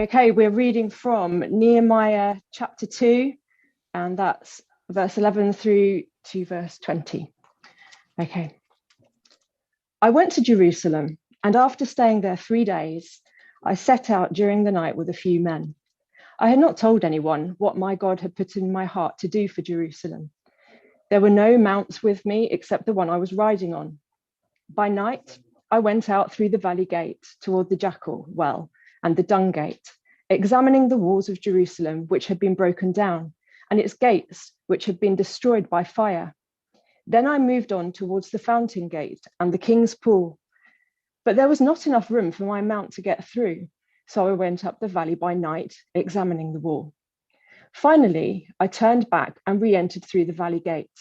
Okay, we're reading from Nehemiah Chapter 2, and that's verse 11 through to verse 20. Okay. I went to Jerusalem, and after staying there 3 days, I set out during the night with a few men. I had not told anyone what my God had put in my heart to do for Jerusalem. There were no mounts with me except the one I was riding on. By night, I went out through the valley gate toward the Jackal Well and the Dung Gate, examining the walls of Jerusalem, which had been broken down, and its gates, which had been destroyed by fire. Then I moved on towards the Fountain Gate and the King's Pool. But there was not enough room for my mount to get through, so I went up the valley by night, examining the wall. Finally, I turned back and re-entered through the valley gate.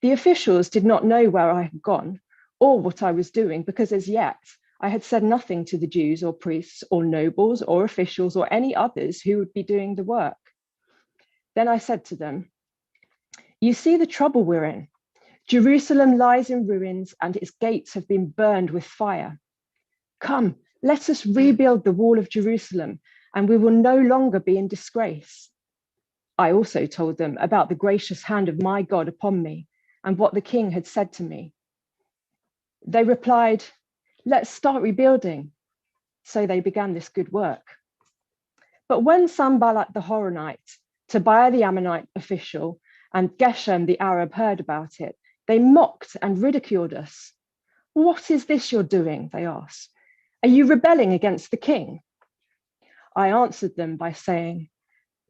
The officials did not know where I had gone or what I was doing, because as yet I had said nothing to the Jews or priests or nobles or officials or any others who would be doing the work. Then I said to them, "You see the trouble we're in. Jerusalem lies in ruins and its gates have been burned with fire. Come, let us rebuild the wall of Jerusalem and we will no longer be in disgrace." I also told them about the gracious hand of my God upon me and what the king had said to me. They replied, "Let's start rebuilding." So they began this good work. But when Sanballat the Horonite, Tobiah the Ammonite official, and Geshem the Arab heard about it, they mocked and ridiculed us. "What is this you're doing?" they asked. "Are you rebelling against the king?" I answered them by saying,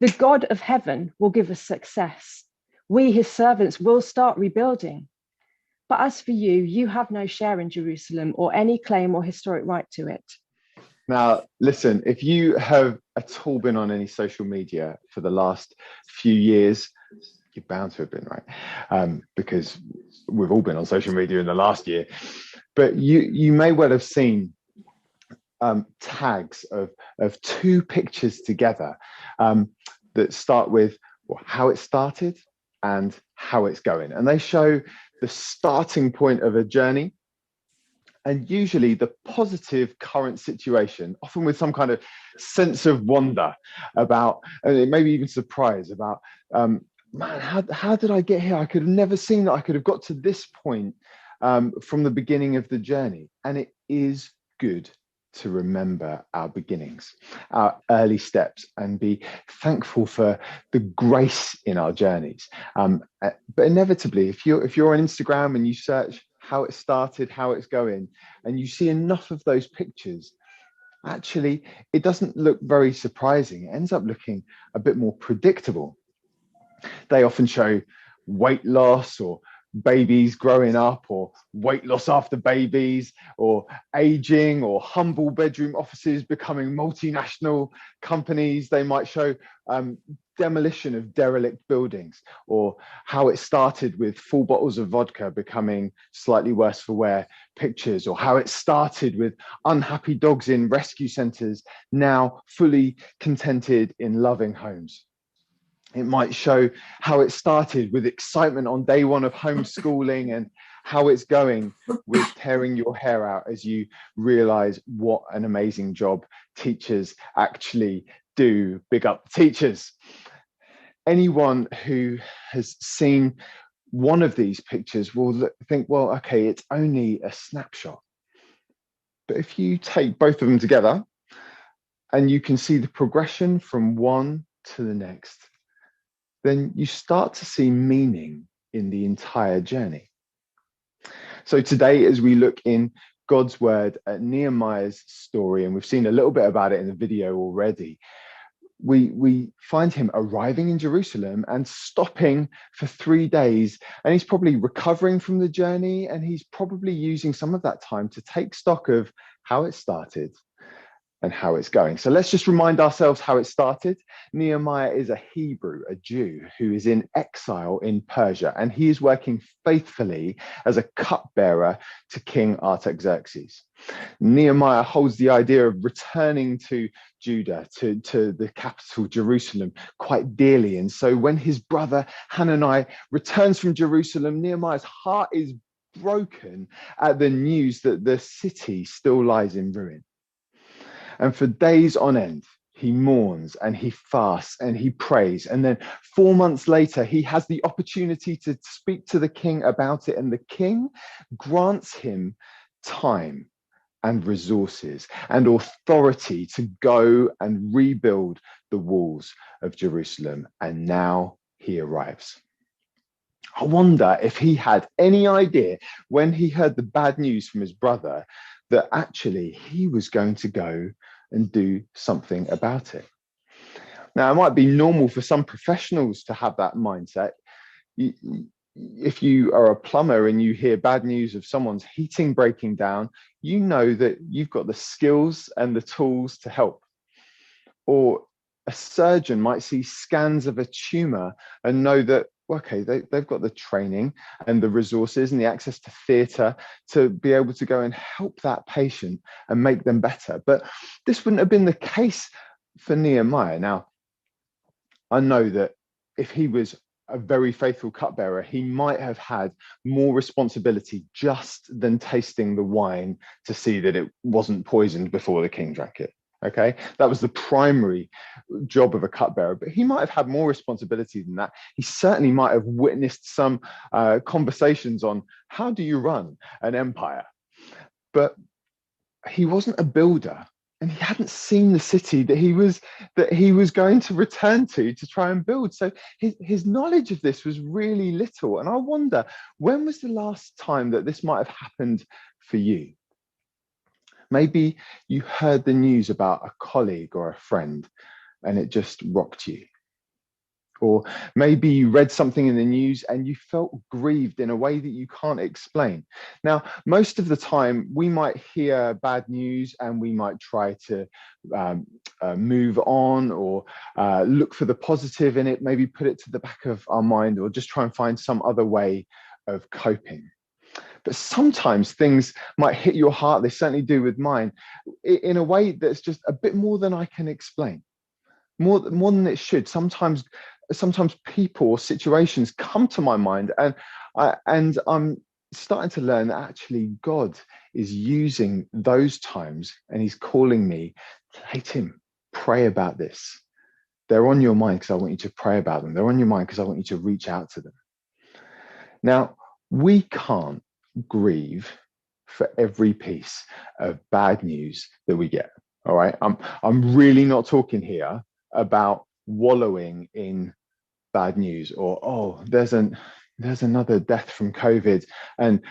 "The God of heaven will give us success. We, his servants, will start rebuilding. But as for you, you have no share in Jerusalem or any claim or historic right to it." Now, listen, if you have at all been on any social media for the last few years, you're bound to have been, right? Because we've all been on social media in the last year. But you may well have seen tags of two pictures together that start with how it started and how it's going. And they show the starting point of a journey, and usually the positive current situation, often with some kind of sense of wonder about, and maybe even surprise about, man, how did I get here? I could have never seen that I could have got to this point from the beginning of the journey. And it is good to remember our beginnings, our early steps, and be thankful for the grace in our journeys. But inevitably, if you're on Instagram and you search how it started, how it's going, and you see enough of those pictures, actually, it doesn't look very surprising. It ends up looking a bit more predictable. They often show weight loss or babies growing up, or weight loss after babies, or aging, or humble bedroom offices becoming multinational companies. They might show demolition of derelict buildings, or how it started with full bottles of vodka becoming slightly worse for wear pictures, or how it started with unhappy dogs in rescue centres now fully contented in loving homes. It might show how it started with excitement on day one of homeschooling and how it's going with tearing your hair out as you realize what an amazing job teachers actually do. Big up the teachers. Anyone who has seen one of these pictures will think, well, okay, it's only a snapshot. But if you take both of them together and you can see the progression from one to the next, then you start to see meaning in the entire journey. So today, as we look in God's word at Nehemiah's story, and we've seen a little bit about it in the video already, we find him arriving in Jerusalem and stopping for 3 days. And he's probably recovering from the journey, and he's probably using some of that time to take stock of how it started and how it's going. So let's just remind ourselves how it started. Nehemiah is a Hebrew, a Jew, who is in exile in Persia, and he is working faithfully as a cupbearer to King Artaxerxes. Nehemiah holds the idea of returning to Judah, to the capital, Jerusalem, quite dearly. And so when his brother Hanani returns from Jerusalem, Nehemiah's heart is broken at the news that the city still lies in ruin. And for days on end, he mourns and he fasts and he prays. And then 4 months later, he has the opportunity to speak to the king about it. And the king grants him time and resources and authority to go and rebuild the walls of Jerusalem. And now he arrives. I wonder if he had any idea when he heard the bad news from his brother that actually he was going to go and do something about it. Now, it might be normal for some professionals to have that mindset. If you are a plumber and you hear bad news of someone's heating breaking down, you know that you've got the skills and the tools to help. Or a surgeon might see scans of a tumor and know that, okay, they've got the training and the resources and the access to theatre to be able to go and help that patient and make them better. But this wouldn't have been the case for Nehemiah. Now, I know that if he was a very faithful cupbearer, he might have had more responsibility just than tasting the wine to see that it wasn't poisoned before the king drank it. Okay, that was the primary job of a cupbearer, but he might have had more responsibility than that. He certainly might have witnessed some conversations on how do you run an empire, but he wasn't a builder, and he hadn't seen the city that he was going to return to try and build. So his knowledge of this was really little. And I wonder, when was the last time that this might have happened for you? Maybe you heard the news about a colleague or a friend and it just rocked you. Or maybe you read something in the news and you felt grieved in a way that you can't explain. Now, most of the time we might hear bad news and we might try to move on or look for the positive in it, maybe put it to the back of our mind or just try and find some other way of coping. But sometimes things might hit your heart, they certainly do with mine, in a way that's just a bit more than I can explain, more than it should. Sometimes people or situations come to my mind, and I'm starting to learn that actually God is using those times, and he's calling me, hey Tim, pray about this. They're on your mind because I want you to pray about them. They're on your mind because I want you to reach out to them. Now, we can't grieve for every piece of bad news that we get. All right, I'm really not talking here about wallowing in bad news or, oh, there's another death from COVID, and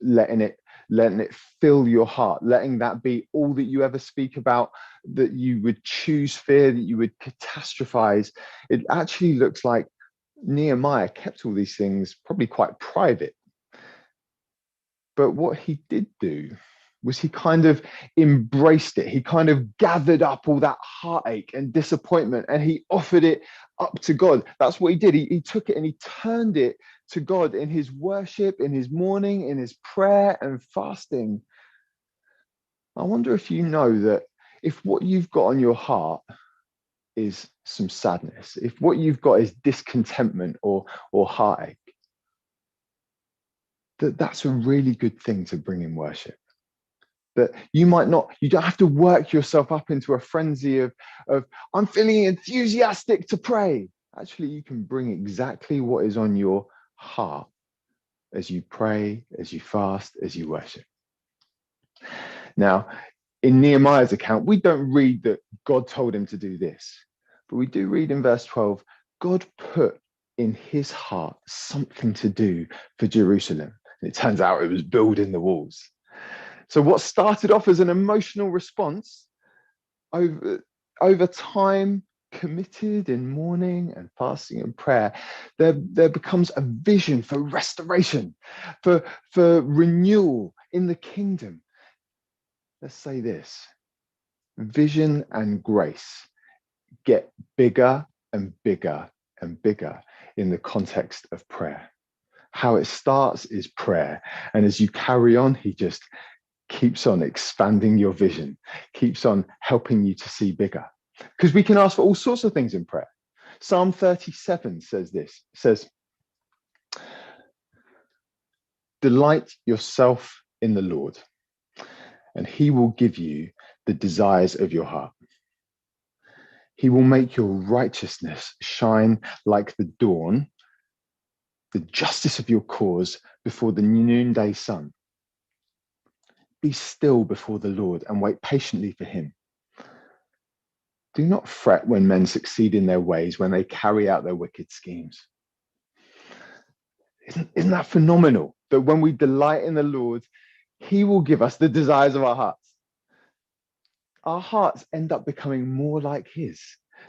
letting it fill your heart, letting that be all that you ever speak about, that you would choose fear, that you would catastrophize. It actually looks like Nehemiah kept all these things probably quite private. But what he did do was he kind of embraced it. He kind of gathered up all that heartache and disappointment and he offered it up to God. That's what he did. He took it and he turned it to God in his worship, in his mourning, in his prayer and fasting. I wonder if you know that if what you've got on your heart is some sadness, if what you've got is discontentment or heartache, that's a really good thing to bring in worship. That you don't have to work yourself up into a frenzy of I'm feeling enthusiastic to pray. Actually, you can bring exactly what is on your heart as you pray, as you fast, as you worship. Now, in Nehemiah's account, we don't read that God told him to do this, but we do read in verse 12, God put in his heart something to do for Jerusalem. It turns out it was building the walls. So what started off as an emotional response, over time, committed in mourning and fasting and prayer, there becomes a vision for restoration, for renewal in the kingdom. Let's say this: vision and grace get bigger and bigger and bigger in the context of prayer. How it starts is prayer. And as you carry on, he just keeps on expanding your vision, keeps on helping you to see bigger. Because we can ask for all sorts of things in prayer. Psalm 37 says, delight yourself in the Lord, and he will give you the desires of your heart. He will make your righteousness shine like the dawn, the justice of your cause before the noonday sun. Be still before the Lord and wait patiently for him. Do not fret when men succeed in their ways, when they carry out their wicked schemes. Isn't that phenomenal? That when we delight in the Lord, he will give us the desires of our hearts. Our hearts end up becoming more like his.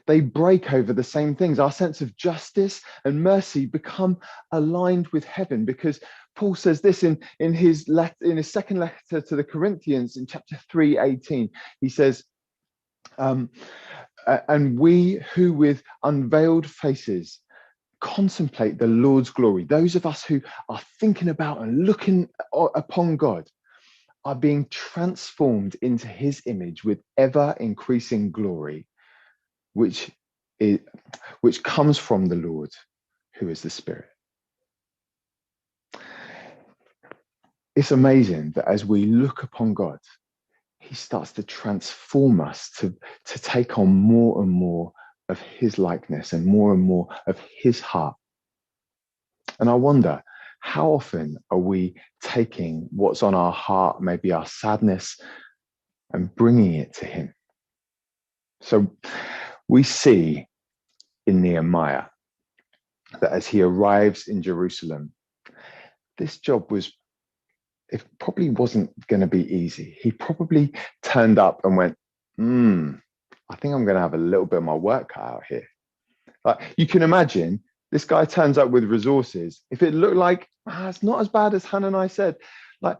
They break over the same things. Our sense of justice and mercy become aligned with heaven, because Paul says this in his second letter to the Corinthians in chapter 3:18. He says, and we who with unveiled faces contemplate the Lord's glory, those of us who are thinking about and looking upon God, are being transformed into his image with ever increasing glory, which comes from the Lord, who is the Spirit. It's amazing that as we look upon God, he starts to transform us to take on more and more of his likeness and more of his heart. And I wonder, how often are we taking what's on our heart, maybe our sadness, and bringing it to him? So we see in Nehemiah that as he arrives in Jerusalem, this job it probably wasn't going to be easy. He probably turned up and went, I think I'm going to have a little bit of my work cut out here. Like, you can imagine this guy turns up with resources. If it looked like it's not as bad as Hananiah said, like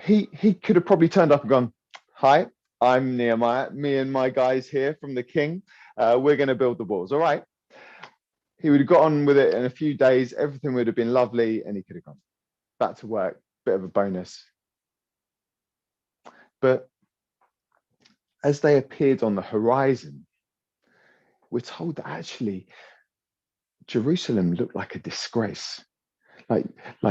he could have probably turned up and gone, "Hi, I'm Nehemiah. Me and my guys here from the king. We're going to build the walls. All right." He would have got on with it in a few days. Everything would have been lovely, and he could have gone back to work. Bit of a bonus. But as they appeared on the horizon, we're told that actually Jerusalem looked like a disgrace. Like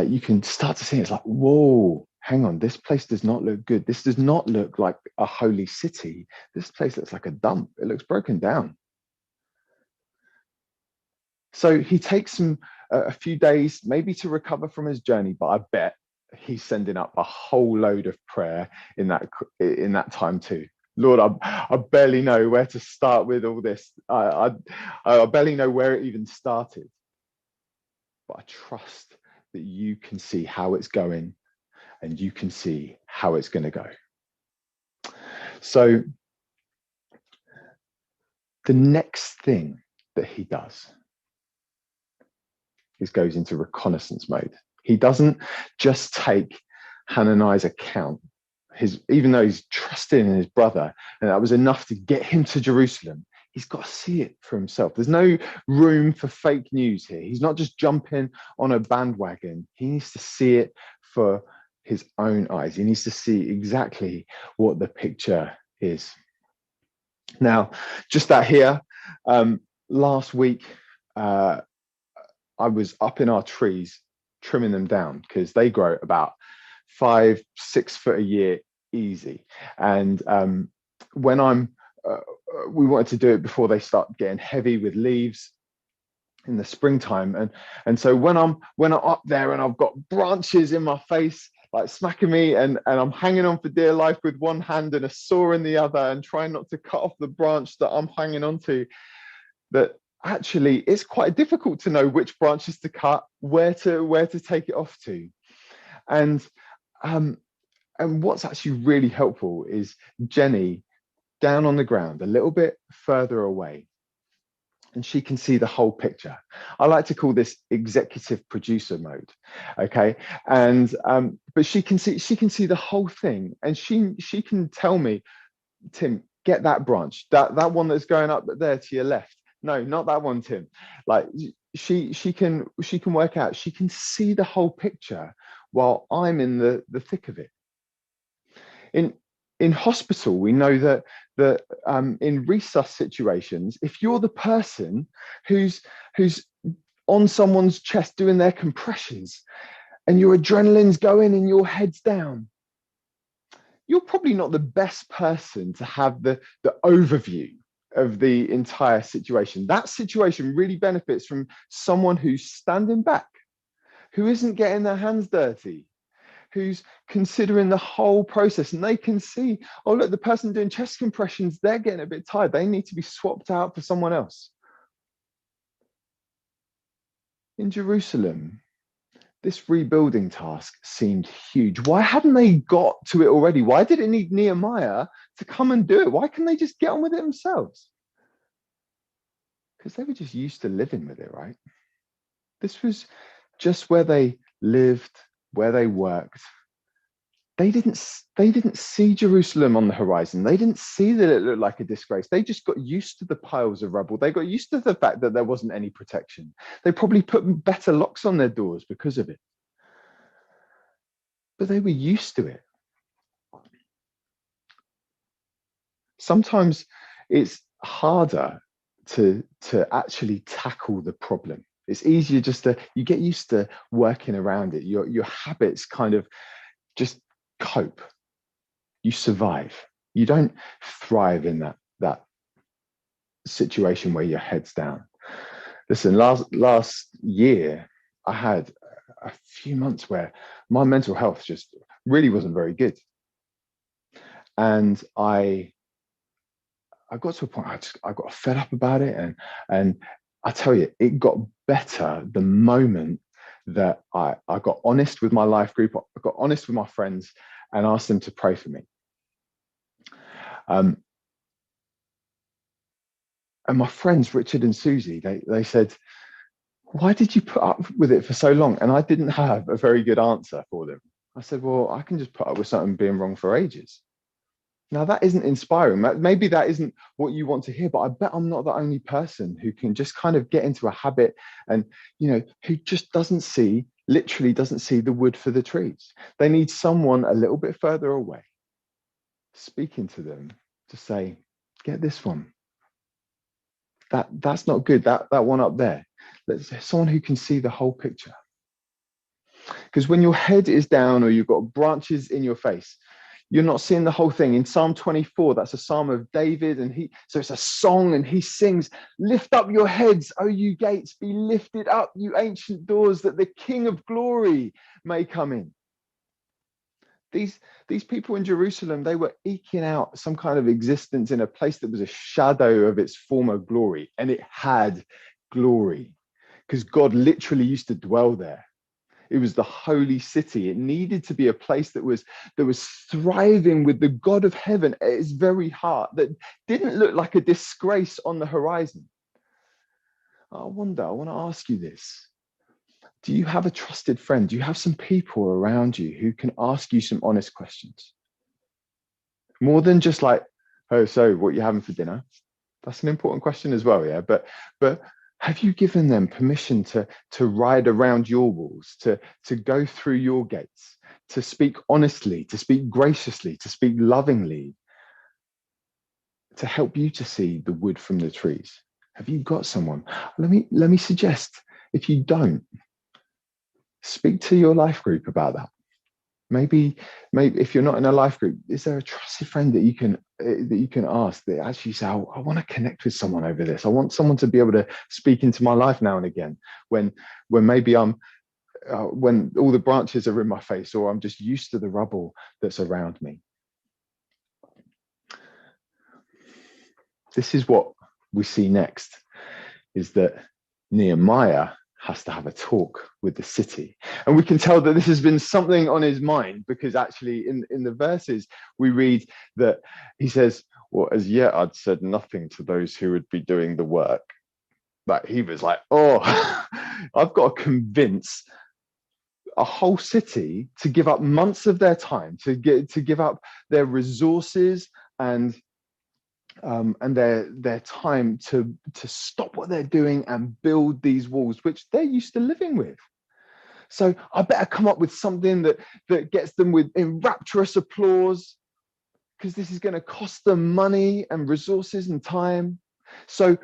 you can start to see it's like, whoa, hang on, this place does not look good. This does not look like a holy city. This place looks like a dump. It looks broken down. So he takes a few days maybe to recover from his journey, but I bet he's sending up a whole load of prayer in that time too. Lord, I barely know where to start with all this. I barely know where it even started. But I trust that you can see how it's going and you can see how it's going to go. So the next thing that he does is goes into reconnaissance mode. He doesn't just take Hananiah's account, even though he's trusting in his brother, and that was enough to get him to Jerusalem. He's got to see it for himself. There's no room for fake news here. He's not just jumping on a bandwagon. He needs to see it for his own eyes. He needs to see exactly what the picture is. Now, just that here, last week, I was up in our trees trimming them down because they grow about 5-6 foot a year easy. And when we wanted to do it before they start getting heavy with leaves in the springtime. And so when I'm up there and I've got branches in my face, like smacking me, and I'm hanging on for dear life with one hand and a saw in the other and trying not to cut off the branch that I'm hanging onto, that actually it's quite difficult to know which branches to cut, where to take it off to. And what's actually really helpful is Jenny down on the ground a little bit further away, and she can see the whole picture. I like to call this executive producer mode. Okay. And but she can see the whole thing, and she can tell me, Tim, get that branch, that one that's going up there to your left. No, not that one, Tim. Like she can work out, she can see the whole picture while I'm in the thick of it. In hospital, we know that in resus situations, if you're the person who's on someone's chest doing their compressions and your adrenaline's going and your head's down, you're probably not the best person to have the overview of the entire situation. That situation really benefits from someone who's standing back, who isn't getting their hands dirty, who's considering the whole process, and they can see, oh, look, the person doing chest compressions, they're getting a bit tired. They need to be swapped out for someone else. In Jerusalem, this rebuilding task seemed huge. Why hadn't they got to it already? Why did it need Nehemiah to come and do it? Why couldn't they just get on with it themselves? Because they were just used to living with it, right? This was just where they lived, where they worked. They didn't see Jerusalem on the horizon. They didn't see that it looked like a disgrace. They just got used to the piles of rubble. They got used to the fact that there wasn't any protection. They probably put better locks on their doors because of it. But they were used to it. Sometimes it's harder to actually tackle the problem. It's easier just you get used to working around it. Your habits kind of just cope. You survive. You don't thrive in that situation where your head's down. Listen, last year I had a few months where my mental health just really wasn't very good, and I got to a point I got fed up about it, and I tell you, it got better the moment that I got honest with my life group. I got honest with my friends and asked them to pray for me. And my friends, Richard and Susie, they said, why did you put up with it for so long? And I didn't have a very good answer for them. I said, well, I can just put up with something being wrong for ages. Now, that isn't inspiring. Maybe that isn't what you want to hear, but I bet I'm not the only person who can just kind of get into a habit and, who just literally doesn't see the wood for the trees. They need someone a little bit further away speaking to them to say, get this one. That's not good. That one up there. Someone who can see the whole picture. Because when your head is down or you've got branches in your face, you're not seeing the whole thing. In Psalm 24, that's a psalm of David, so it's a song, and he sings, lift up your heads, O you gates, be lifted up, you ancient doors, that the King of glory may come in. These people in Jerusalem, they were eking out some kind of existence in a place that was a shadow of its former glory, and it had glory because God literally used to dwell there. It was the holy city. It needed to be a place that was thriving with the God of heaven at its very heart, that didn't look like a disgrace on the horizon. I want to ask you this. Do you have a trusted friend? Do you have some people around you who can ask you some honest questions? More than just like, oh, so what are you having for dinner? That's an important question as well, yeah. But have you given them permission to ride around your walls, to go through your gates, to speak honestly, to speak graciously, to speak lovingly, to help you to see the wood from the trees? Have you got someone? Let me suggest, if you don't, speak to your life group about that. Maybe if you're not in a life group, is there a trusted friend that you can ask, that actually say, oh, I want to connect with someone over this. I want someone to be able to speak into my life now and again when maybe when all the branches are in my face, or I'm just used to the rubble that's around me. This is what we see next, is that Nehemiah has to have a talk with the city. And we can tell that this has been something on his mind, because actually in the verses we read that he says, well, as yet I'd said nothing to those who would be doing the work. Like, he was like, oh, I've got to convince a whole city to give up months of their time, to give up their resources and their time to stop what they're doing and build these walls, which they're used to living with. So I better come up with something that gets them in rapturous applause, because this is going to cost them money and resources and time. So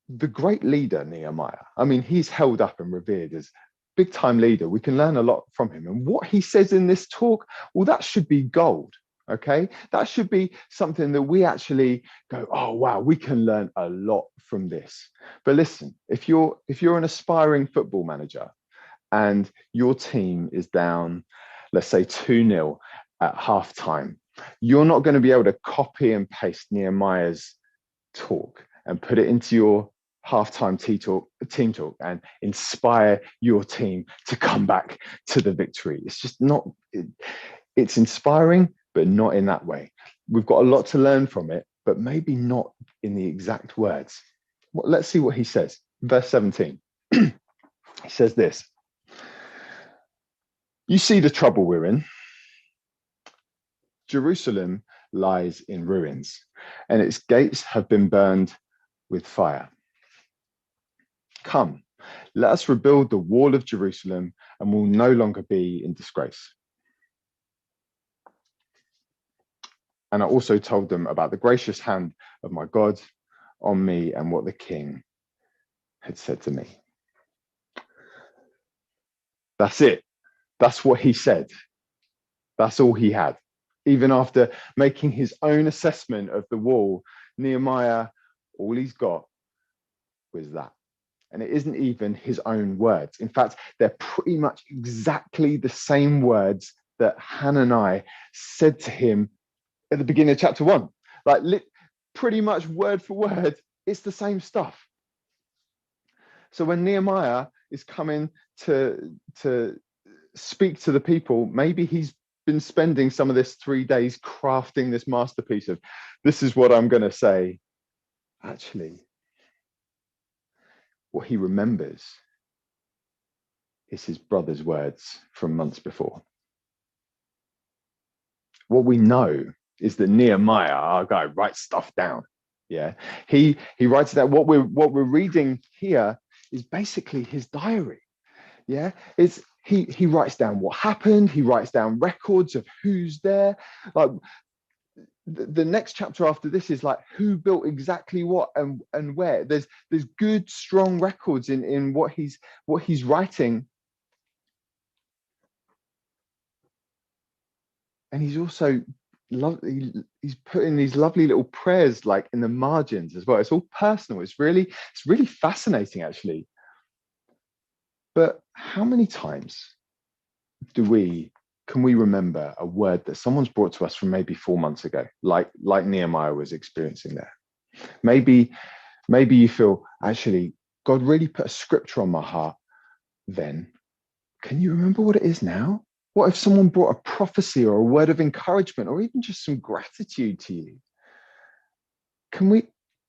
the great leader, Nehemiah, I mean, he's held up and revered as big time leader. We can learn a lot from him. And what he says in this talk, well, that should be gold. Okay, that should be something that we actually go, oh wow, we can learn a lot from this. But listen, if you're an aspiring football manager and your team is down, let's say 2-0 at halftime, you're not going to be able to copy and paste Nehemiah's talk and put it into your halftime team talk and inspire your team to come back to the victory. It's just not, it's inspiring, but not in that way. We've got a lot to learn from it, but maybe not in the exact words. Well, let's see what he says. Verse 17. He says this: you see the trouble we're in. Jerusalem lies in ruins, and its gates have been burned with fire. Come, let us rebuild the wall of Jerusalem, and we'll no longer be in disgrace. And I also told them about the gracious hand of my God on me and what the king had said to me. That's it. That's what he said. That's all he had. Even after making his own assessment of the wall, Nehemiah, all he's got was that. And it isn't even his own words. In fact, they're pretty much exactly the same words that Hananiah said to him at the beginning of chapter 1. Like pretty much word for word, it's the same stuff. So when Nehemiah is coming to speak to the people, maybe he's been spending some of this 3 days crafting this masterpiece of, this is what I'm going to say. Actually, what he remembers is his brother's words from months before. What we know is that Nehemiah, our guy, writes stuff down. Yeah, he writes that what we're reading here is basically his diary. Yeah, it's he writes down what happened. He writes down records of who's there. Like the next chapter after this is like who built exactly what and where. There's good strong records in what he's writing. And he's also he's putting these lovely little prayers like in the margins as well. It's all personal. It's really fascinating actually. But how many times can we remember a word that someone's brought to us from maybe 4 months ago, like Nehemiah was experiencing there? Maybe you feel, actually, God really put a scripture on my heart then. Can you remember what it is now? What if someone brought a prophecy or a word of encouragement or even just some gratitude to you?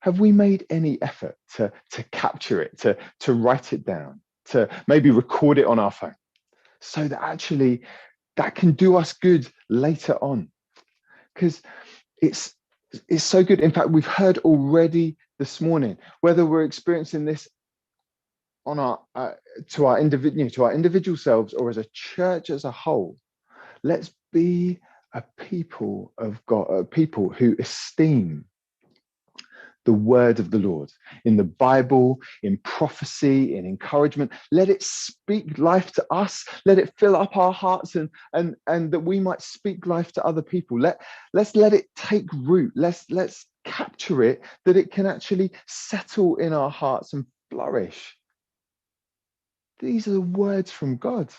Have we made any effort to capture it, to write it down, to maybe record it on our phone, so that actually that can do us good later on? Because it's so good. In fact, we've heard already this morning, whether we're experiencing this on our to our individual selves or as a church as a whole, let's be a people of God, a people who esteem the word of the Lord in the Bible, in prophecy, in encouragement. Let it speak life to us. Let it fill up our hearts and that we might speak life to other people. Let's let it take root. Let's capture it, that it can actually settle in our hearts and flourish. These are the words from God.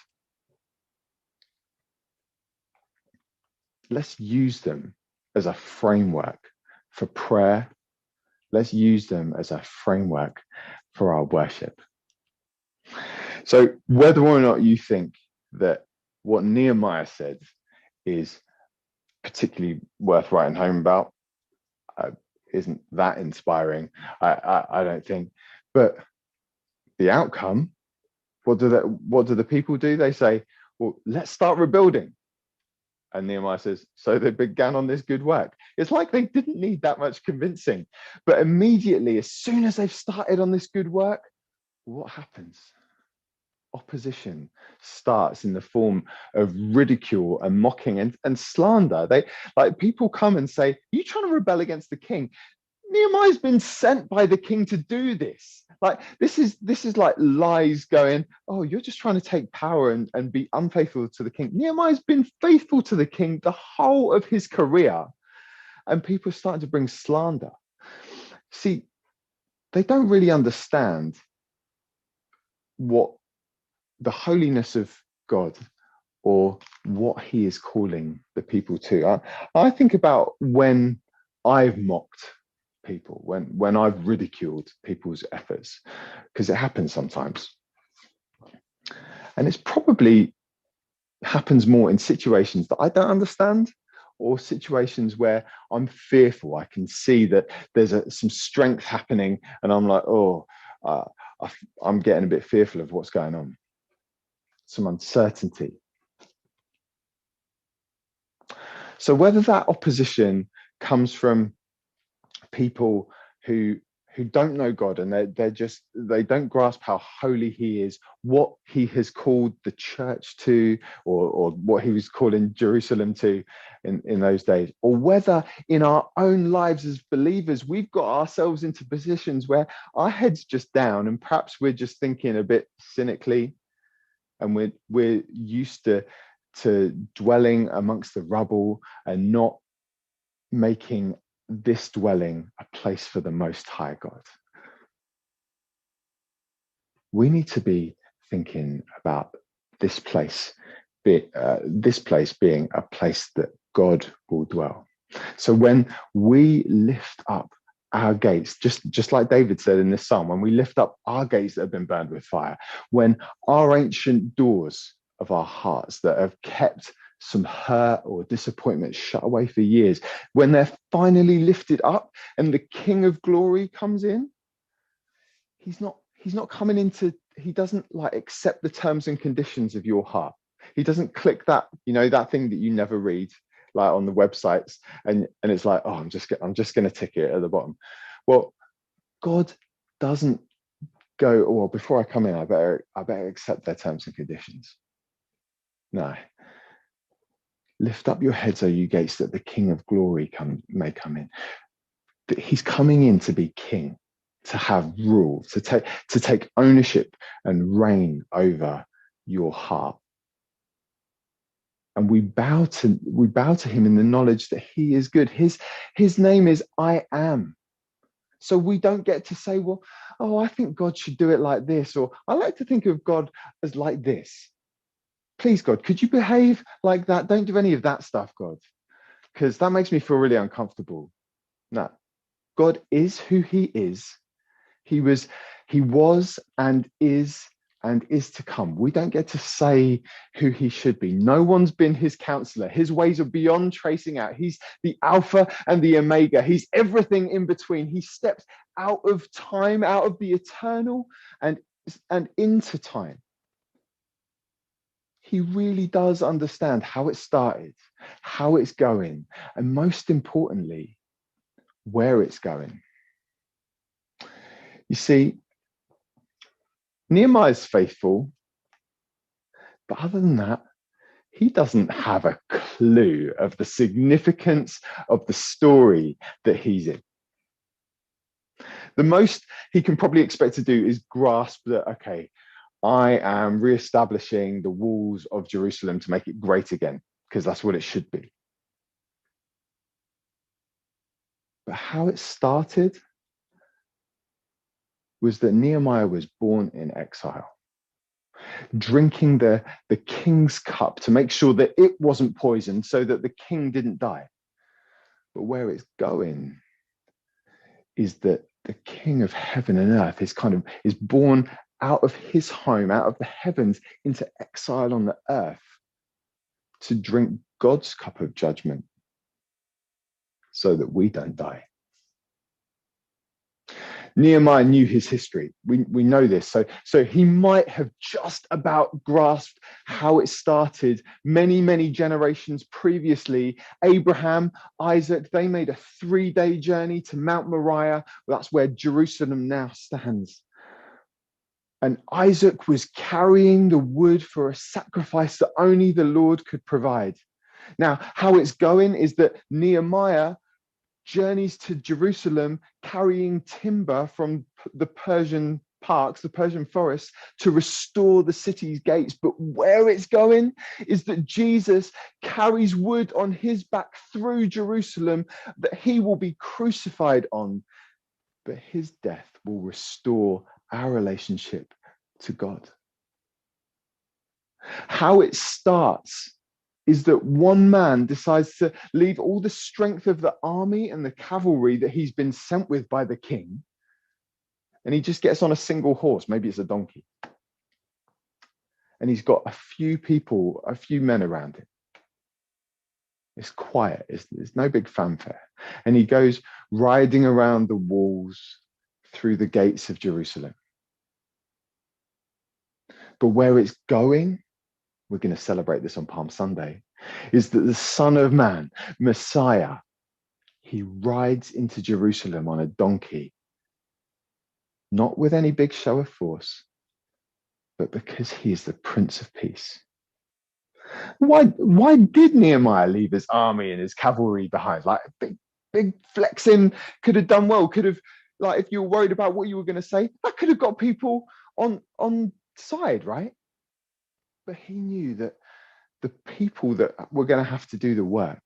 Let's use them as a framework for prayer. Let's use them as a framework for our worship. So whether or not you think that what Nehemiah said is particularly worth writing home about, isn't that inspiring, I don't think. But the outcome, what do the people do? They say, well, let's start rebuilding. And Nehemiah says, so they began on this good work. It's like they didn't need that much convincing. But immediately, as soon as they've started on this good work, what happens? Opposition starts in the form of ridicule and mocking and slander. People come and say, you trying to rebel against the king? Nehemiah's been sent by the king to do this. Like this is like lies going, oh, you're just trying to take power and be unfaithful to the king. Nehemiah's been faithful to the king the whole of his career, and people are starting to bring slander. See, they don't really understand what the holiness of God or what he is calling the people to. I think about when I've mocked people, when I've ridiculed people's efforts, because it happens sometimes. And it's probably happens more in situations that I don't understand, or situations where I'm fearful. I can see that there's some strength happening and I'm like, oh, I'm getting a bit fearful of what's going on. Some uncertainty. So whether that opposition comes from people who don't know God and they don't grasp how holy he is, what he has called the church to, or what he was calling Jerusalem to in those days, or whether in our own lives as believers we've got ourselves into positions where our head's just down and perhaps we're just thinking a bit cynically, and we're used to dwelling amongst the rubble and not making this dwelling a place for the Most High God. We need to be thinking about this place being a place that God will dwell. So when we lift up our gates, just like David said in this psalm, when we lift up our gates that have been burned with fire, when our ancient doors of our hearts that have kept some hurt or disappointment shut away for years, when they're finally lifted up and the King of Glory comes in, he's not coming into, he doesn't like accept the terms and conditions of your heart. He doesn't click that, that thing that you never read, like on the websites, and it's like, oh, I'm just going to tick it at the bottom. Well, God doesn't go, well, before I come in, I better accept their terms and conditions. No. Lift up your heads, O you gates, that the King of Glory may come in. That he's coming in to be king, to have rule, to take ownership and reign over your heart. And we bow to him in the knowledge that he is good. His name is I Am. So we don't get to say, well, oh, I think God should do it like this, or I like to think of God as like this. Please, God, could you behave like that? Don't do any of that stuff, God, because that makes me feel really uncomfortable. No, God is who he is. He was and is to come. We don't get to say who he should be. No one's been his counselor. His ways are beyond tracing out. He's the Alpha and the Omega. He's everything in between. He steps out of time, out of the eternal and into time. He really does understand how it started, how it's going, and most importantly, where it's going. You see, Nehemiah's faithful, but other than that, he doesn't have a clue of the significance of the story that he's in. The most he can probably expect to do is grasp that, okay, I am reestablishing the walls of Jerusalem to make it great again, because that's what it should be. But how it started was that Nehemiah was born in exile, drinking the king's cup to make sure that it wasn't poisoned so that the king didn't die. But where it's going is that the King of heaven and earth is born out of his home, out of the heavens, into exile on the earth to drink God's cup of judgment so that we don't die. Nehemiah knew his history. We know this. So he might have just about grasped how it started many, many generations previously. Abraham, Isaac, they made a 3-day journey to Mount Moriah. That's where Jerusalem now stands. And Isaac was carrying the wood for a sacrifice that only the Lord could provide. Now, how it's going is that Nehemiah journeys to Jerusalem carrying timber from the Persian parks, the Persian forests, to restore the city's gates. But where it's going is that Jesus carries wood on his back through Jerusalem that he will be crucified on. But his death will restore our relationship to God. How it starts is that one man decides to leave all the strength of the army and the cavalry that he's been sent with by the king, and he just gets on a single horse, maybe it's a donkey, and he's got a few people, a few men around him. It's quiet, there's no big fanfare, and he goes riding around the walls through the gates of Jerusalem. But where it's going, we're going to celebrate this on Palm Sunday, is that the Son of Man, Messiah, he rides into Jerusalem on a donkey, not with any big show of force, but because he is the Prince of Peace. Why did Nehemiah leave his army and his cavalry behind? Like big flexing could have done well, could have, like, if you were worried about what you were going to say, that could have got people on side, right? But he knew that the people that were going to have to do the work,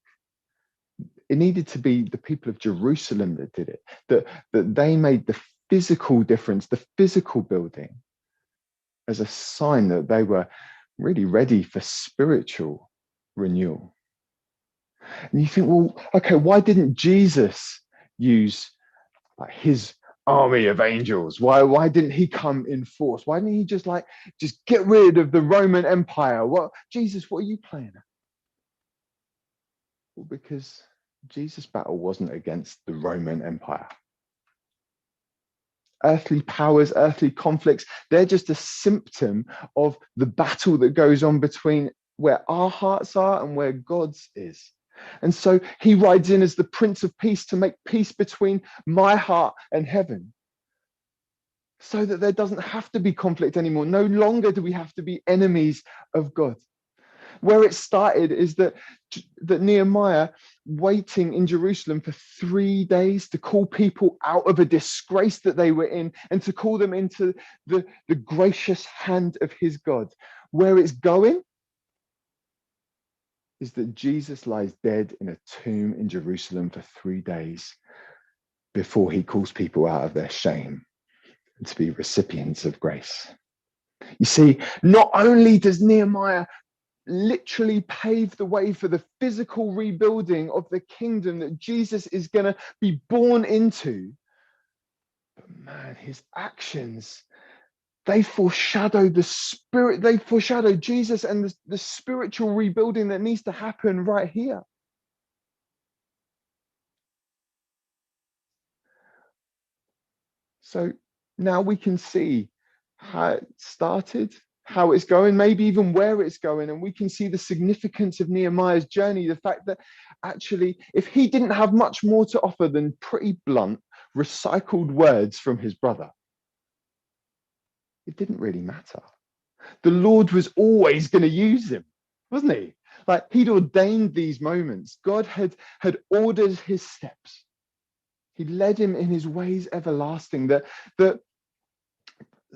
it needed to be the people of Jerusalem that did it, that they made the physical difference, the physical building, as a sign that they were really ready for spiritual renewal. And you think, well, okay, why didn't Jesus use like his army of angels? Why didn't he come in force? Why didn't he just get rid of the Roman Empire? Jesus, what are you playing at? Well, because Jesus' battle wasn't against the Roman Empire. Earthly powers, earthly conflicts, they're just a symptom of the battle that goes on between where our hearts are and where God's is. And so he rides in as the Prince of Peace to make peace between my heart and heaven, so that there doesn't have to be conflict anymore. No longer do we have to be enemies of God. Where it started is that Nehemiah waiting in Jerusalem for 3 days to call people out of a disgrace that they were in and to call them into the gracious hand of his God. Where it's going is that Jesus lies dead in a tomb in Jerusalem for 3 days before he calls people out of their shame and to be recipients of grace. You see, not only does Nehemiah literally pave the way for the physical rebuilding of the kingdom that Jesus is going to be born into, but man, his actions, they foreshadow the spirit, they foreshadow Jesus and the spiritual rebuilding that needs to happen right here. So now we can see how it started, how it's going, maybe even where it's going, and we can see the significance of Nehemiah's journey, the fact that actually, if he didn't have much more to offer than pretty blunt, recycled words from his brother, it didn't really matter. The Lord was always going to use him, wasn't he? Like, he'd ordained these moments. God had ordered his steps. He led him in his ways everlasting, that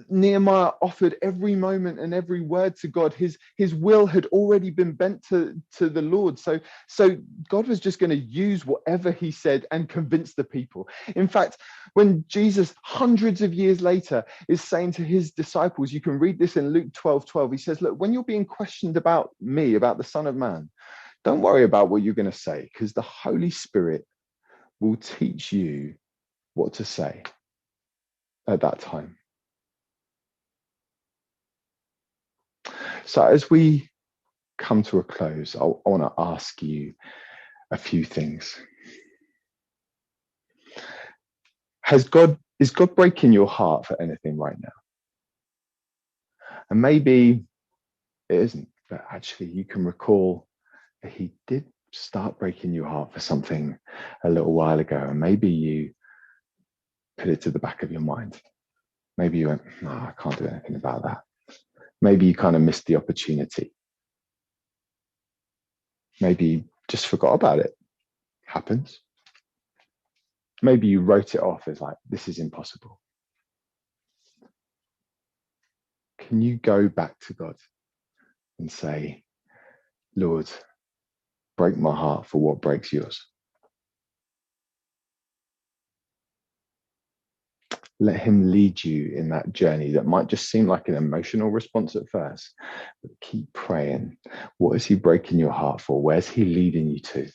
Nehemiah offered every moment and every word to God. His will had already been bent to the Lord. So God was just going to use whatever he said and convince the people. In fact, when Jesus, hundreds of years later, is saying to his disciples, you can read this in Luke 12:12, he says, look, when you're being questioned about me, about the Son of Man, don't worry about what you're going to say, because the Holy Spirit will teach you what to say at that time. So as we come to a close, I want to ask you a few things. Is God breaking your heart for anything right now? And maybe it isn't, but actually you can recall that he did start breaking your heart for something a little while ago, and maybe you put it to the back of your mind. Maybe you went, no, I can't do anything about that. Maybe you kind of missed the opportunity. Maybe you just forgot about it. Happens. Maybe you wrote it off as like, this is impossible. Can you go back to God and say, Lord, break my heart for what breaks yours? Let him lead you in that journey that might just seem like an emotional response at first, but keep praying. What is he breaking your heart for? Where's he leading you to?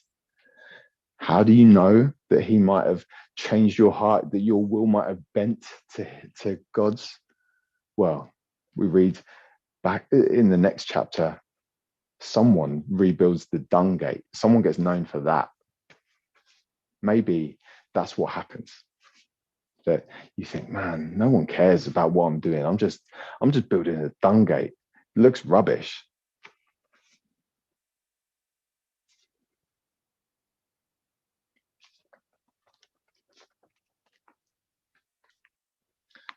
How do you know that he might have changed your heart, that your will might have bent to God's? Well, we read back in the next chapter, someone rebuilds the dung gate. Someone gets known for that. Maybe that's what happens. That you think, man, no one cares about what I'm doing. I'm just building a dung gate. It looks rubbish.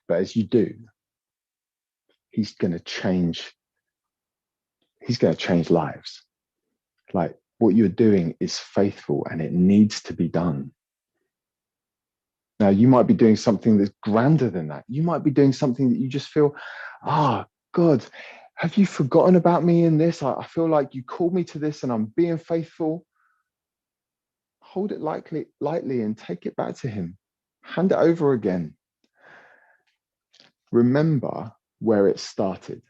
But as you do, he's going to change lives. Like, what you're doing is faithful and it needs to be done. Now, you might be doing something that's grander than that. You might be doing something that you just feel, God, have you forgotten about me in this? I feel like you called me to this and I'm being faithful. Hold it lightly and take it back to him. Hand it over again. Remember where it started.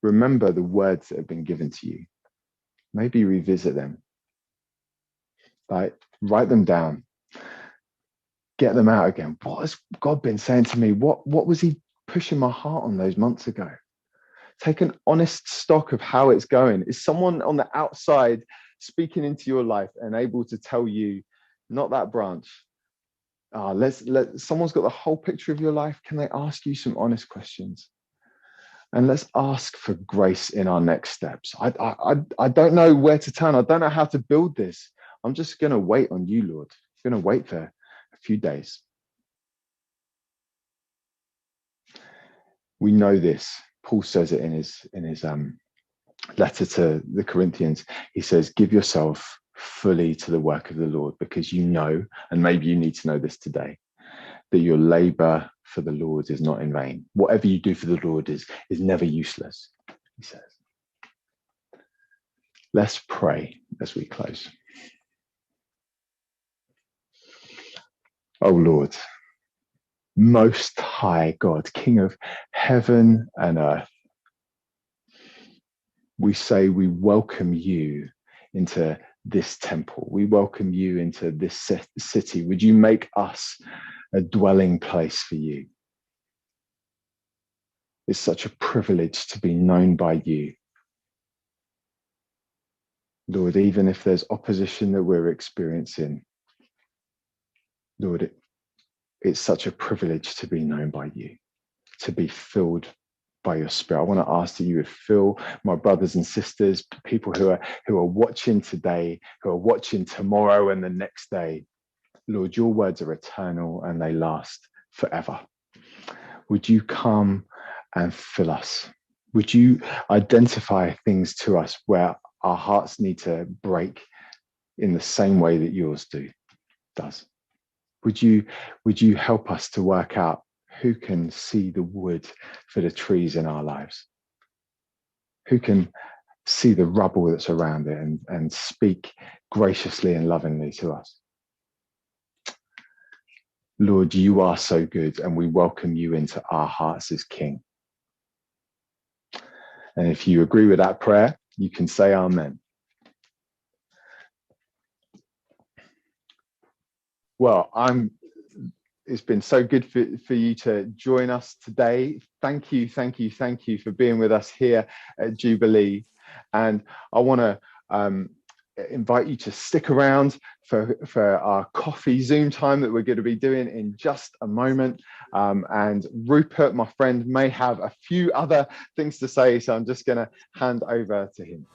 Remember the words that have been given to you. Maybe revisit them. Like, write them down. Get them out again. What has God been saying to me? What was he pushing my heart on those months ago? Take an honest stock of how it's going. Is someone on the outside speaking into your life and able to tell you, not that branch? Someone's got the whole picture of your life. Can they ask you some honest questions? And let's ask for grace in our next steps. I don't know where to turn. I don't know how to build this. I'm just going to wait on you, Lord. I'm going to wait for a few days. We know this. Paul says it in his letter to the Corinthians. He says, give yourself fully to the work of the Lord, because you know, and maybe you need to know this today, that your labor for the Lord is not in vain. Whatever you do for the Lord is never useless, he says. Let's pray as we close. Oh Lord, most high God, King of heaven and earth, we say we welcome you into this temple. We welcome you into this city. Would you make us a dwelling place for you? It's such a privilege to be known by you. Lord, even if there's opposition that we're experiencing, Lord, it's such a privilege to be known by you, to be filled by your Spirit. I want to ask that you would fill my brothers and sisters, people who are watching today, who are watching tomorrow and the next day. Lord, your words are eternal and they last forever. Would you come and fill us? Would you identify things to us where our hearts need to break in the same way that yours does? Would you help us to work out who can see the wood for the trees in our lives? Who can see the rubble that's around it and speak graciously and lovingly to us? Lord, you are so good, and we welcome you into our hearts as King. And if you agree with that prayer, you can say amen. Well, it's been so good for you to join us today. Thank you for being with us here at Jubilee. And I want to invite you to stick around for our coffee Zoom time that we're going to be doing in just a moment. And Rupert, my friend, may have a few other things to say, so I'm just going to hand over to him.